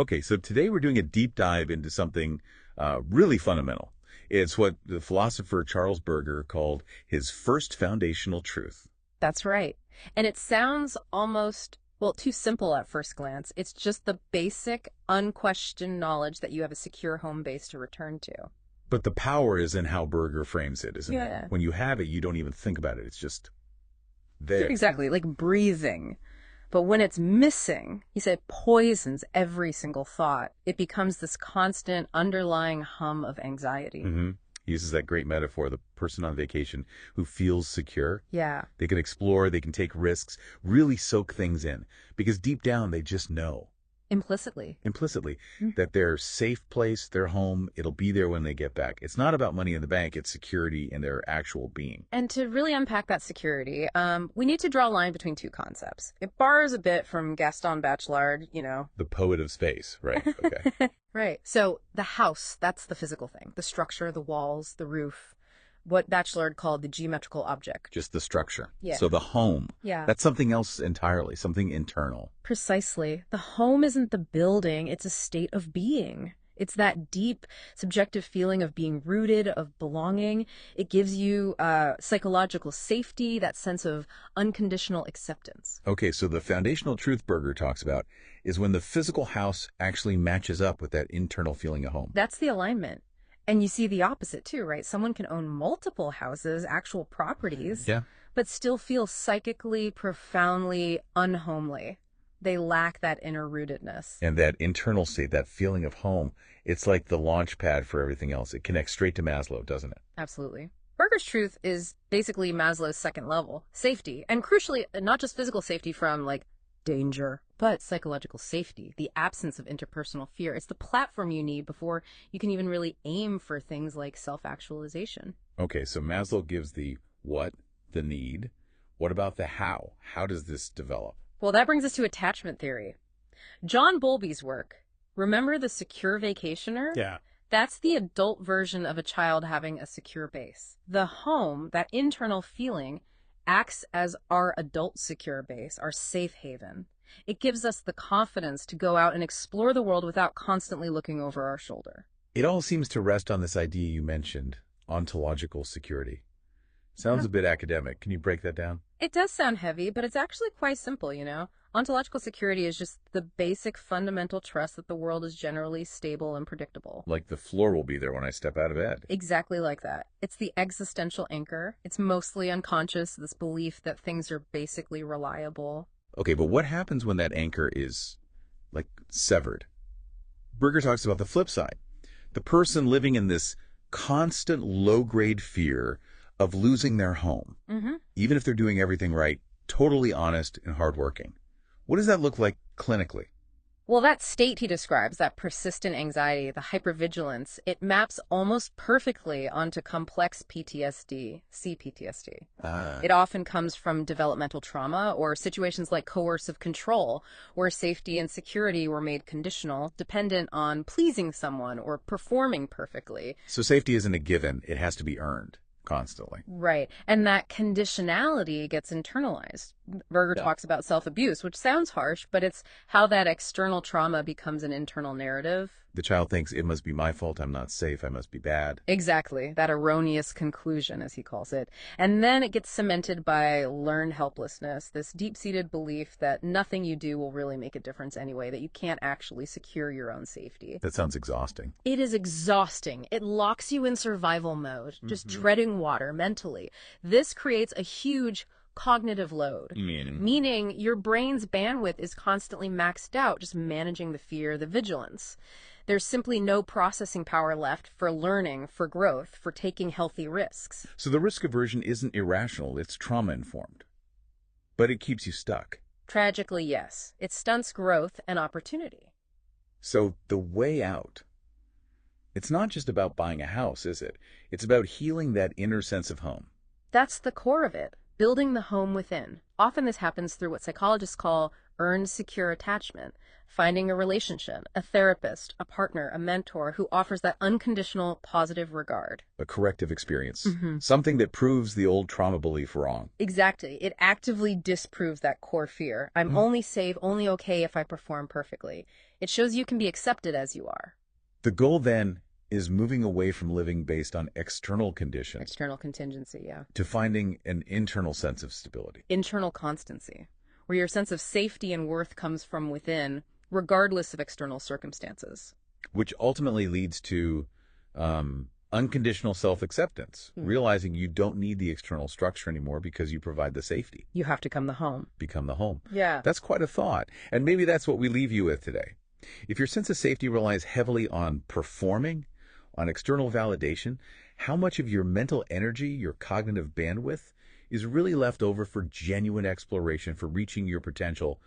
Okay, so today we're doing a deep dive into something really fundamental. It's what the philosopher Charles Berger called his first foundational truth. That's right. And it sounds almost, well, too simple at first glance. It's just the basic, unquestioned knowledge that you have a secure home base to return to. But the power is in how Berger frames it, isn't it? Yeah. When you have it, you don't even think about it. It's just there. Exactly, like breathing. But when it's missing, he said, poisons every single thought. It becomes this constant underlying hum of anxiety. He uses that great metaphor, the person on vacation who feels secure. Yeah. They can explore, they can take risks, really soak things in. Because deep down, they just know. Implicitly. Implicitly, that their safe place, their home, it'll be there when they get back. It's not about money in the bank, it's security in their actual being. And to really unpack that security, we need to draw a line between two concepts. It borrows a bit from Gaston Bachelard, The poet of space, right? Okay. Right. So the house, that's the physical thing. The structure, the walls, the roof, what Bachelard called the geometrical object. Just the structure. Yeah. So the home, Yeah. that's something else entirely, something internal. Precisely. The home isn't the building, it's a state of being. It's that deep, subjective feeling of being rooted, of belonging. It gives you psychological safety, that sense of unconditional acceptance. Okay, so the foundational truth Berger talks about is when the physical house actually matches up with that internal feeling of home. That's the alignment. And you see the opposite too, right? Someone can own multiple houses, actual properties, Yeah. but still feel psychically, profoundly unhomely. They lack that inner rootedness. And that internal state, that feeling of home, it's like the launch pad for everything else. It connects straight to Maslow, doesn't it? Absolutely. Berger's truth is basically Maslow's second level, safety. And crucially, not just physical safety from like danger, but psychological safety, the absence of interpersonal fear. It's the platform you need before you can even really aim for things like self-actualization. Okay, so Maslow gives the what, the need. What about the how? How does this develop? Well, that brings us to attachment theory. John Bowlby's work, remember the secure vacationer? Yeah. That's the adult version of a child having a secure base. The home, that internal feeling, acts as our adult secure base, our safe haven. It gives us the confidence to go out and explore the world without constantly looking over our shoulder. It all seems to rest on this idea you mentioned, ontological security. Sounds a bit academic. Can you break that down? It does sound heavy, but it's actually quite simple, you know? Ontological security is just the basic fundamental trust that the world is generally stable and predictable. Like the floor will be there when I step out of bed. Exactly like that. It's the existential anchor. It's mostly unconscious, this belief that things are basically reliable. Okay, but what happens when that anchor is, like, severed? Berger talks about the flip side. The person living in this constant low-grade fear of losing their home, even if they're doing everything right, totally honest and hardworking. What does that look like clinically? Well, that state he describes, that persistent anxiety, the hypervigilance, it maps almost perfectly onto complex PTSD, CPTSD. It often comes from developmental trauma or situations like coercive control, where safety and security were made conditional, dependent on pleasing someone or performing perfectly. So safety isn't a given. It has to be earned constantly. Right. And that conditionality gets internalized. Berger talks about self-abuse, which sounds harsh, but it's how that external trauma becomes an internal narrative. The child thinks it must be my fault. I'm not safe. I must be bad. Exactly. That erroneous conclusion, as he calls it. And then it gets cemented by learned helplessness, this deep-seated belief that nothing you do will really make a difference anyway, that you can't actually secure your own safety. That sounds exhausting. It is exhausting. It locks you in survival mode, just treading water mentally. This creates a huge cognitive load, meaning your brain's bandwidth is constantly maxed out, just managing the fear, the vigilance. There's simply no processing power left for learning, for growth, for taking healthy risks. So the risk aversion isn't irrational. It's trauma-informed. But it keeps you stuck. Tragically, yes. It stunts growth and opportunity. So the way out, it's not just about buying a house, is it? It's about healing that inner sense of home. That's the core of it, building the home within. Often this happens through what psychologists call earned secure attachment, Finding a relationship, a therapist, a partner, a mentor who offers that unconditional positive regard. A corrective experience. Something that proves the old trauma belief wrong. Exactly. It actively disproves that core fear. I'm only safe, only okay if I perform perfectly. It shows you can be accepted as you are. The goal then is moving away from living based on external conditions External contingency, yeah. to finding an internal sense of stability. Internal constancy, where your sense of safety and worth comes from within, regardless of external circumstances. Which ultimately leads to unconditional self-acceptance, realizing you don't need the external structure anymore because you provide the safety. You have to become the home. Become the home. Yeah. That's quite a thought. And maybe that's what we leave you with today. If your sense of safety relies heavily on performing, on external validation, how much of your mental energy, your cognitive bandwidth, is really left over for genuine exploration, for reaching your potential